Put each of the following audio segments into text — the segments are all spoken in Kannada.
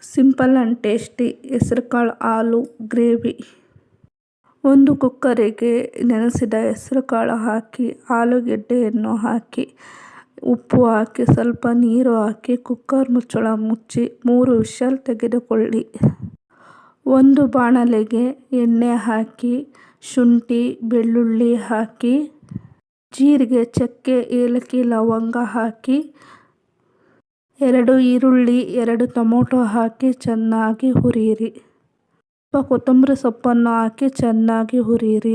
ಸಿಂಪಲ್ ಆ್ಯಂಡ್ ಟೇಸ್ಟಿ ಹೆಸರುಕಾಳು ಆಲೂ ಗ್ರೇವಿ. ಒಂದು ಕುಕ್ಕರಿಗೆ ನೆನೆಸಿದ ಹೆಸರುಕಾಳು ಹಾಕಿ, ಆಲೂಗೆಡ್ಡೆಯನ್ನು ಹಾಕಿ, ಉಪ್ಪು ಹಾಕಿ, ಸ್ವಲ್ಪ ನೀರು ಹಾಕಿ, ಕುಕ್ಕರ್ ಮುಚ್ಚಳ ಮುಚ್ಚಿ 3 ವಿಷಲ್ ತೆಗೆದುಕೊಳ್ಳಿ. ಒಂದು ಬಾಣಲೆಗೆ ಎಣ್ಣೆ ಹಾಕಿ, ಶುಂಠಿ ಬೆಳ್ಳುಳ್ಳಿ ಹಾಕಿ, ಜೀರಿಗೆ, ಚಕ್ಕೆ, ಏಲಕ್ಕಿ, ಲವಂಗ ಹಾಕಿ, 2 ಈರುಳ್ಳಿ, 2 ಟೊಮೊಟೊ ಹಾಕಿ ಚೆನ್ನಾಗಿ ಹುರಿಯಿರಿ. ಸ್ವಲ್ಪ ಕೊತ್ತಂಬರಿ ಸೊಪ್ಪನ್ನು ಹಾಕಿ ಚೆನ್ನಾಗಿ ಹುರಿಯಿರಿ.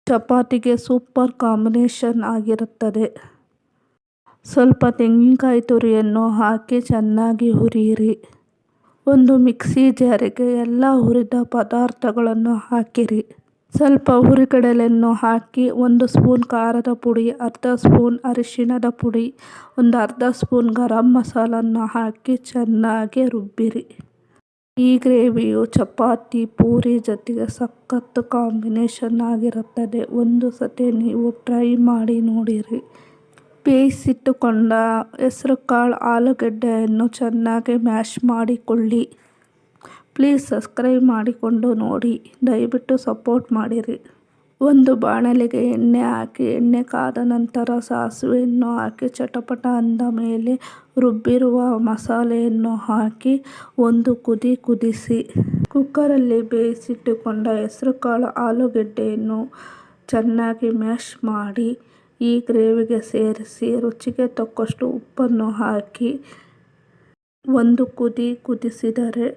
ಚಪಾತಿಗೆ ಸೂಪರ್ ಕಾಂಬಿನೇಷನ್ ಆಗಿರುತ್ತದೆ. ಸ್ವಲ್ಪ ತೆಂಗಿನಕಾಯಿ ತುರಿಯನ್ನು ಹಾಕಿ ಚೆನ್ನಾಗಿ ಹುರಿಯಿರಿ. ಒಂದು ಮಿಕ್ಸಿ ಜಾರಿಗೆ ಎಲ್ಲ ಹುರಿದ ಪದಾರ್ಥಗಳನ್ನು ಹಾಕಿರಿ. ಸ್ವಲ್ಪ ಹುರಿಗಡಲೆಯನ್ನು ಹಾಕಿ, 1 ಸ್ಪೂನ್ ಖಾರದ ಪುಡಿ, ಅರ್ಧ ಸ್ಪೂನ್ ಅರಿಶಿಣದ ಪುಡಿ, ಒಂದು ಅರ್ಧ ಸ್ಪೂನ್ ಗರಂ ಮಸಾಲನ್ನು ಹಾಕಿ ಚೆನ್ನಾಗಿ ರುಬ್ಬಿರಿ. ಈ ಗ್ರೇವಿಯು ಚಪಾತಿ, ಪೂರಿ ಜೊತೆಗೆ ಸಖತ್ ಕಾಂಬಿನೇಷನ್ ಆಗಿರುತ್ತದೆ. ಒಂದು ಸತಿ ನೀವು ಟ್ರೈ ಮಾಡಿ ನೋಡಿರಿ. ಬೇಯಿಸಿಟ್ಟುಕೊಂಡ ಹೆಸರುಕಾಳು ಆಲೂಗೆಡ್ಡೆಯನ್ನು ಚೆನ್ನಾಗಿ ಮ್ಯಾಶ್ ಮಾಡಿಕೊಳ್ಳಿ. ಪ್ಲೀಸ್ ಸಬ್ಸ್ಕ್ರೈಬ್ ಮಾಡಿಕೊಂಡು ನೋಡಿ. ದಯವಿಟ್ಟು ಸಪೋರ್ಟ್ ಮಾಡಿರಿ. ಒಂದು ಬಾಣಲೆಗೆ ಎಣ್ಣೆ ಹಾಕಿ, ಎಣ್ಣೆ ಕಾದ ನಂತರ ಸಾಸಿವೆಯನ್ನು ಹಾಕಿ, ಚಟಪಟ ಅಂದ ಮೇಲೆ ರುಬ್ಬಿರುವ ಮಸಾಲೆಯನ್ನು ಹಾಕಿ ಒಂದು ಕುದಿ ಕುದಿಸಿ. ಕುಕ್ಕರಲ್ಲಿ ಬೇಯಿಸಿಟ್ಟುಕೊಂಡ ಹೆಸರುಕಾಳು ಆಲೂಗೆಡ್ಡೆಯನ್ನು ಚೆನ್ನಾಗಿ ಮ್ಯಾಶ್ ಮಾಡಿ ಈ ಗ್ರೇವಿಗೆ ಸೇರಿಸಿ, ರುಚಿಗೆ ತಕ್ಕಷ್ಟು ಉಪ್ಪನ್ನು ಹಾಕಿ ಒಂದು ಕುದಿ ಕುದಿಸಿದರೆ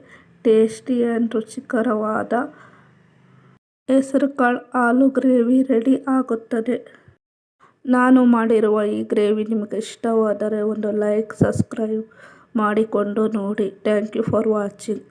ಟೇಸ್ಟಿ ಆ್ಯಂಡ್ ರುಚಿಕರವಾದ ಹೆಸರುಕಾಳು ಆಲೂ ಗ್ರೇವಿ ರೆಡಿ ಆಗುತ್ತದೆ. ನಾನು ಮಾಡಿರುವ ಈ ಗ್ರೇವಿ ನಿಮಗೆ ಇಷ್ಟವಾದರೆ ಒಂದು ಲೈಕ್, ಸಬ್ಸ್ಕ್ರೈಬ್ ಮಾಡಿಕೊಂಡು ನೋಡಿ. Thank you for watching.